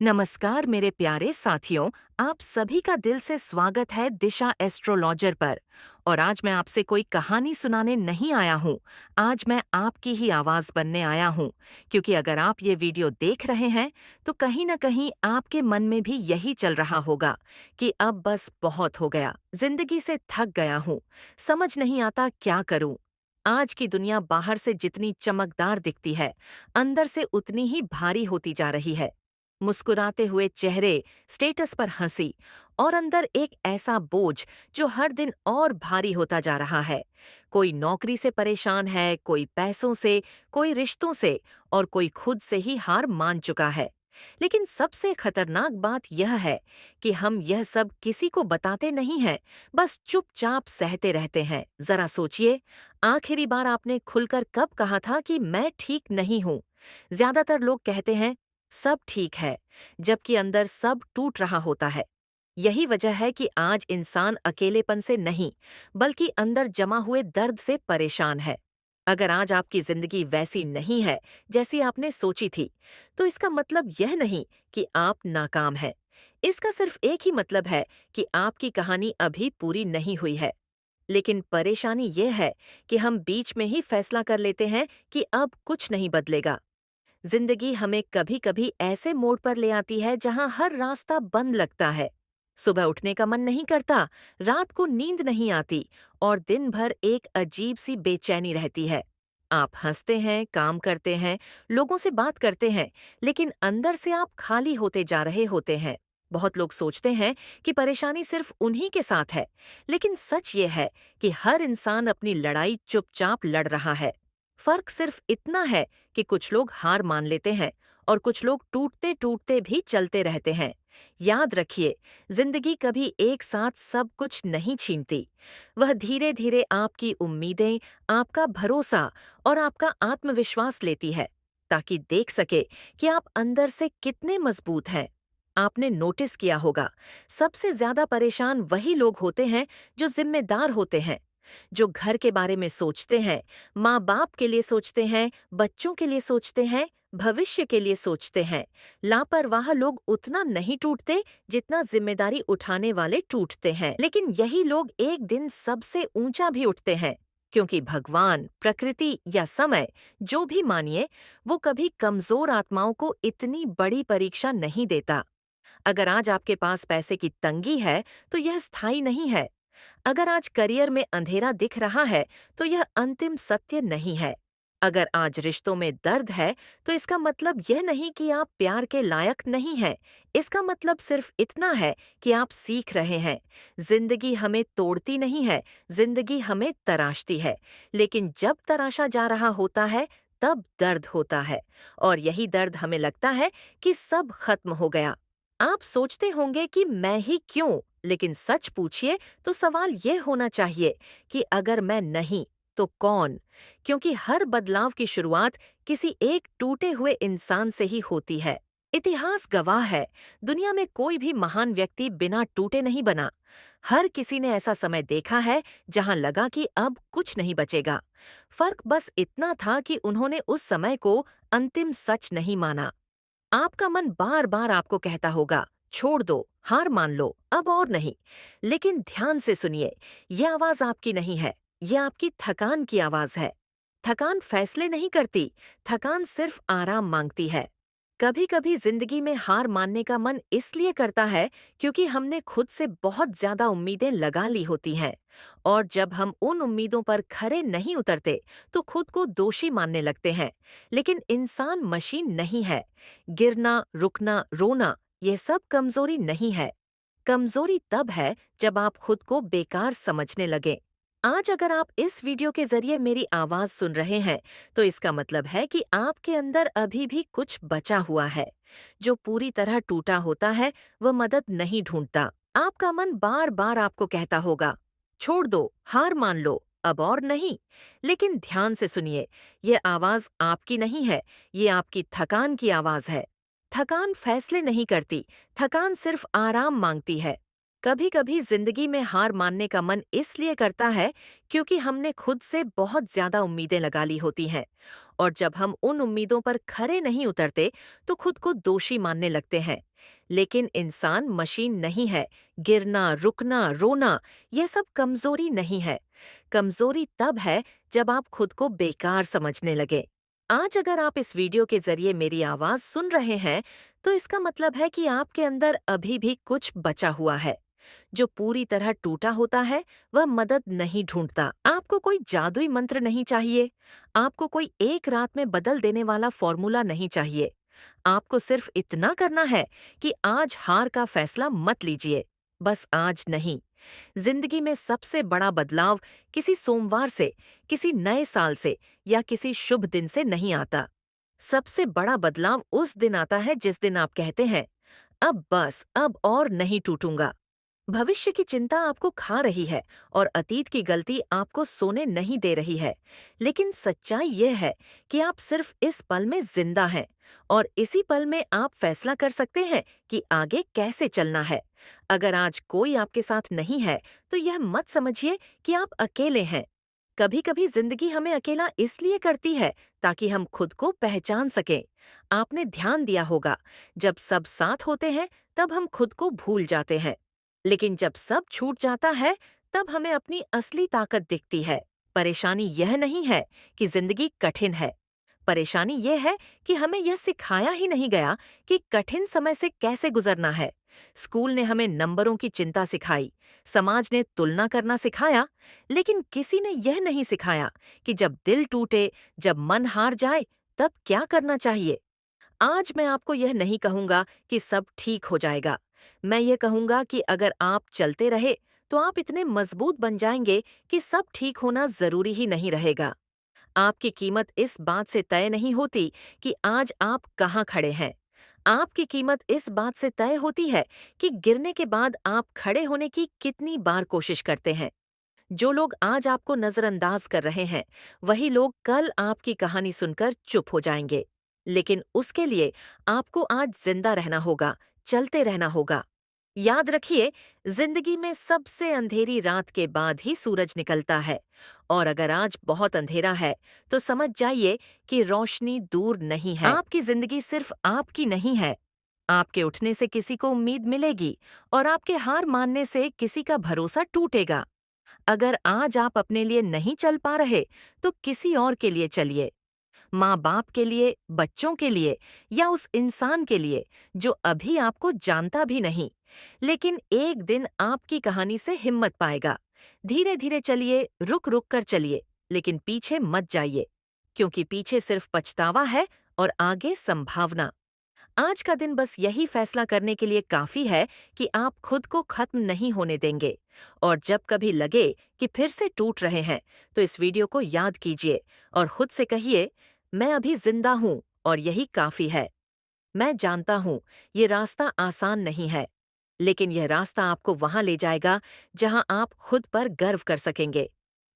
नमस्कार मेरे प्यारे साथियों, आप सभी का दिल से स्वागत है दिशा एस्ट्रोलॉजर पर। और आज मैं आपसे कोई कहानी सुनाने नहीं आया हूँ। आज मैं आपकी ही आवाज बनने आया हूँ, क्योंकि अगर आप ये वीडियो देख रहे हैं तो कहीं न कहीं आपके मन में भी यही चल रहा होगा कि अब बस बहुत हो गया, जिंदगी से थक गया हूँ, समझ नहीं आता क्या करूँ। आज की दुनिया बाहर से जितनी चमकदार दिखती है, अंदर से उतनी ही भारी होती जा रही है। मुस्कुराते हुए चेहरे, स्टेटस पर हंसी और अंदर एक ऐसा बोझ जो हर दिन और भारी होता जा रहा है। कोई नौकरी से परेशान है, कोई पैसों से, कोई रिश्तों से और कोई खुद से ही हार मान चुका है। लेकिन सबसे खतरनाक बात यह है कि हम यह सब किसी को बताते नहीं हैं, बस चुपचाप सहते रहते हैं। जरा सोचिए, आखिरी बार आपने खुलकर कब कहा था कि मैं ठीक नहीं हूं? ज्यादातर लोग कहते हैं सब ठीक है, जबकि अंदर सब टूट रहा होता है। यही वजह है कि आज इंसान अकेलेपन से नहीं, बल्कि अंदर जमा हुए दर्द से परेशान है। अगर आज आपकी जिंदगी वैसी नहीं है जैसी आपने सोची थी, तो इसका मतलब यह नहीं कि आप नाकाम हैं। इसका सिर्फ एक ही मतलब है कि आपकी कहानी अभी पूरी नहीं हुई है। लेकिन परेशानी यह है कि हम बीच में ही फैसला कर लेते हैं कि अब कुछ नहीं बदलेगा। जिंदगी हमें कभी कभी ऐसे मोड़ पर ले आती है जहां हर रास्ता बंद लगता है। सुबह उठने का मन नहीं करता, रात को नींद नहीं आती और दिन भर एक अजीब सी बेचैनी रहती है। आप हंसते हैं, काम करते हैं, लोगों से बात करते हैं, लेकिन अंदर से आप खाली होते जा रहे होते हैं। बहुत लोग सोचते हैं कि परेशानी सिर्फ उन्हीं के साथ है, लेकिन सच ये है कि हर इंसान अपनी लड़ाई चुपचाप लड़ रहा है। फर्क सिर्फ इतना है कि कुछ लोग हार मान लेते हैं और कुछ लोग टूटते टूटते भी चलते रहते हैं। याद रखिए, जिंदगी कभी एक साथ सब कुछ नहीं छीनती। वह धीरे धीरे आपकी उम्मीदें, आपका भरोसा और आपका आत्मविश्वास लेती है, ताकि देख सके कि आप अंदर से कितने मजबूत हैं। आपने नोटिस किया होगा, सबसे ज्यादा परेशान वही लोग होते हैं जो जिम्मेदार होते हैं, जो घर के बारे में सोचते हैं, माँ बाप के लिए सोचते हैं, बच्चों के लिए सोचते हैं, भविष्य के लिए सोचते हैं। लापरवाह लोग उतना नहीं टूटते जितना जिम्मेदारी उठाने वाले टूटते हैं। लेकिन यही लोग एक दिन सबसे ऊंचा भी उठते हैं, क्योंकि भगवान, प्रकृति या समय, जो भी मानिए, वो कभी कमजोर आत्माओं को इतनी बड़ी परीक्षा नहीं देता। अगर आज आपके पास पैसे की तंगी है, तो यह स्थायी नहीं है। अगर आज करियर में अंधेरा दिख रहा है, तो यह अंतिम सत्य नहीं है। अगर आज रिश्तों में दर्द है, तो इसका मतलब यह नहीं कि आप प्यार के लायक नहीं हैं। इसका मतलब सिर्फ इतना है कि आप सीख रहे हैं। जिंदगी हमें तोड़ती नहीं है, जिंदगी हमें तराशती है। लेकिन जब तराशा जा रहा होता है, तब दर्द होता है। और यही दर्द हमें लगता है कि सब खत्म हो गया। आप सोचते होंगे कि मैं ही क्यों, लेकिन सच पूछिए तो सवाल यह होना चाहिए कि अगर मैं नहीं, तो कौन? क्योंकि हर बदलाव की शुरुआत किसी एक टूटे हुए इंसान से ही होती है। इतिहास गवाह है, दुनिया में कोई भी महान व्यक्ति बिना टूटे नहीं बना। हर किसी ने ऐसा समय देखा है जहां लगा कि अब कुछ नहीं बचेगा। फर्क बस इतना था कि उन्होंने उस समय को अंतिम सच नहीं माना। आपका मन बार बार आपको कहता होगा, छोड़ दो, हार मान लो, अब और नहीं। लेकिन ध्यान से सुनिए, यह आवाज आपकी नहीं है, यह आपकी थकान की आवाज है। थकान फैसले नहीं करती, थकान सिर्फ आराम मांगती है। कभी कभी जिंदगी में हार मानने का मन इसलिए करता है क्योंकि हमने खुद से बहुत ज्यादा उम्मीदें लगा ली होती हैं। और जब हम उन उम्मीदों पर खरे नहीं उतरते, तो खुद को दोषी मानने लगते हैं। लेकिन इंसान मशीन नहीं है। गिरना, रुकना, रोना, ये सब कमजोरी नहीं है। कमजोरी तब है जब आप खुद को बेकार समझने लगे। आज अगर आप इस वीडियो के जरिए मेरी आवाज सुन रहे हैं, तो इसका मतलब है कि आपके अंदर अभी भी कुछ बचा हुआ है। जो पूरी तरह टूटा होता है, वह मदद नहीं ढूंढता। आपका मन बार बार आपको कहता होगा, छोड़ दो, हार मान लो, अब और नहीं। लेकिन ध्यान से सुनिए, ये आवाज आपकी नहीं है, ये आपकी थकान की आवाज है। थकान फैसले नहीं करती, थकान सिर्फ आराम मांगती है। कभी कभी जिंदगी में हार मानने का मन इसलिए करता है क्योंकि हमने खुद से बहुत ज्यादा उम्मीदें लगा ली होती हैं। और जब हम उन उम्मीदों पर खरे नहीं उतरते, तो खुद को दोषी मानने लगते हैं। लेकिन इंसान मशीन नहीं है। गिरना, रुकना, रोना, यह सब कमजोरी नहीं है। कमजोरी तब है जब आप खुद को बेकार समझने लगे। आज अगर आप इस वीडियो के जरिए मेरी आवाज सुन रहे हैं, तो इसका मतलब है कि आपके अंदर अभी भी कुछ बचा हुआ है। जो पूरी तरह टूटा होता है, वह मदद नहीं ढूंढता। आपको कोई जादुई मंत्र नहीं चाहिए। आपको कोई एक रात में बदल देने वाला फॉर्मूला नहीं चाहिए। आपको सिर्फ इतना करना है कि आज हार का फैसला मत लीजिए। बस आज नहीं। जिंदगी में सबसे बड़ा बदलाव किसी सोमवार से, किसी नए साल से या किसी शुभ दिन से नहीं आता। सबसे बड़ा बदलाव उस दिन आता है जिस दिन आप कहते हैं, अब बस, अब और नहीं टूटूंगा। भविष्य की चिंता आपको खा रही है और अतीत की गलती आपको सोने नहीं दे रही है। लेकिन सच्चाई यह है कि आप सिर्फ इस पल में जिंदा हैं और इसी पल में आप फैसला कर सकते हैं कि आगे कैसे चलना है। अगर आज कोई आपके साथ नहीं है, तो यह मत समझिए कि आप अकेले हैं। कभी कभी जिंदगी हमें अकेला इसलिए करती है ताकि हम खुद को पहचान सकें। आपने ध्यान दिया होगा, जब सब साथ होते हैं तब हम खुद को भूल जाते हैं, लेकिन जब सब छूट जाता है तब हमें अपनी असली ताकत दिखती है। परेशानी यह नहीं है कि जिंदगी कठिन है। परेशानी यह है कि हमें यह सिखाया ही नहीं गया कि कठिन समय से कैसे गुजरना है। स्कूल ने हमें नंबरों की चिंता सिखाई, समाज ने तुलना करना सिखाया, लेकिन किसी ने यह नहीं सिखाया कि जब दिल टूटे, जब मन हार जाए, तब क्या करना चाहिए। आज मैं आपको यह नहीं कहूंगा कि सब ठीक हो जाएगा। मैं ये कहूंगा कि अगर आप चलते रहे, तो आप इतने मजबूत बन जाएंगे कि सब ठीक होना जरूरी ही नहीं रहेगा। आपकी कीमत इस बात से तय नहीं होती कि आज आप कहाँ खड़े हैं। आपकी कीमत इस बात से तय होती है कि गिरने के बाद आप खड़े होने की कितनी बार कोशिश करते हैं। जो लोग आज आपको नजरअंदाज कर रहे हैं, वही लोग कल आपकी कहानी सुनकर चुप हो जाएंगे। लेकिन उसके लिए आपको आज जिंदा रहना होगा, चलते रहना होगा। याद रखिए, जिंदगी में सबसे अंधेरी रात के बाद ही सूरज निकलता है। और अगर आज बहुत अंधेरा है, तो समझ जाइए कि रोशनी दूर नहीं है। आपकी जिंदगी सिर्फ आपकी नहीं है। आपके उठने से किसी को उम्मीद मिलेगी और आपके हार मानने से किसी का भरोसा टूटेगा। अगर आज आप अपने लिए नहीं चल पा रहे, तो किसी और के लिए चलिए। माँ बाप के लिए, बच्चों के लिए या उस इंसान के लिए जो अभी आपको जानता भी नहीं, लेकिन एक दिन आपकी कहानी से हिम्मत पाएगा। धीरे धीरे चलिए, रुक रुक कर चलिए, लेकिन पीछे मत जाइए, क्योंकि पीछे सिर्फ पछतावा है और आगे संभावना। आज का दिन बस यही फैसला करने के लिए काफी है कि आप खुद को खत्म नहीं होने देंगे। और जब कभी लगे कि फिर से टूट रहे हैं, तो इस वीडियो को याद कीजिए और खुद से कहिए, मैं अभी जिंदा हूँ और यही काफी है। मैं जानता हूँ ये रास्ता आसान नहीं है, लेकिन यह रास्ता आपको वहां ले जाएगा जहां आप खुद पर गर्व कर सकेंगे।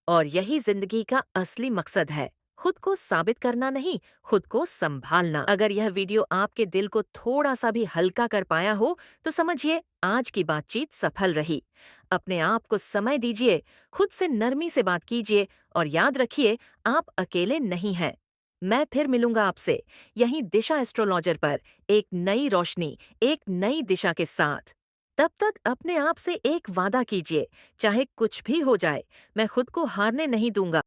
और यही जिंदगी का असली मकसद है, खुद को साबित करना नहीं, खुद को संभालना। अगर यह वीडियो आपके दिल को थोड़ा सा भी हल्का कर पाया हो, तो समझिए आज की बातचीत सफल रही। अपने आप को समय दीजिए, खुद से नरमी से बात कीजिए और याद रखिए, आप अकेले नहीं हैं। मैं फिर मिलूंगा आपसे यहीं दिशा एस्ट्रोलॉजर पर, एक नई रोशनी, एक नई दिशा के साथ। तब तक अपने आप से एक वादा कीजिए, चाहे कुछ भी हो जाए, मैं खुद को हारने नहीं दूंगा।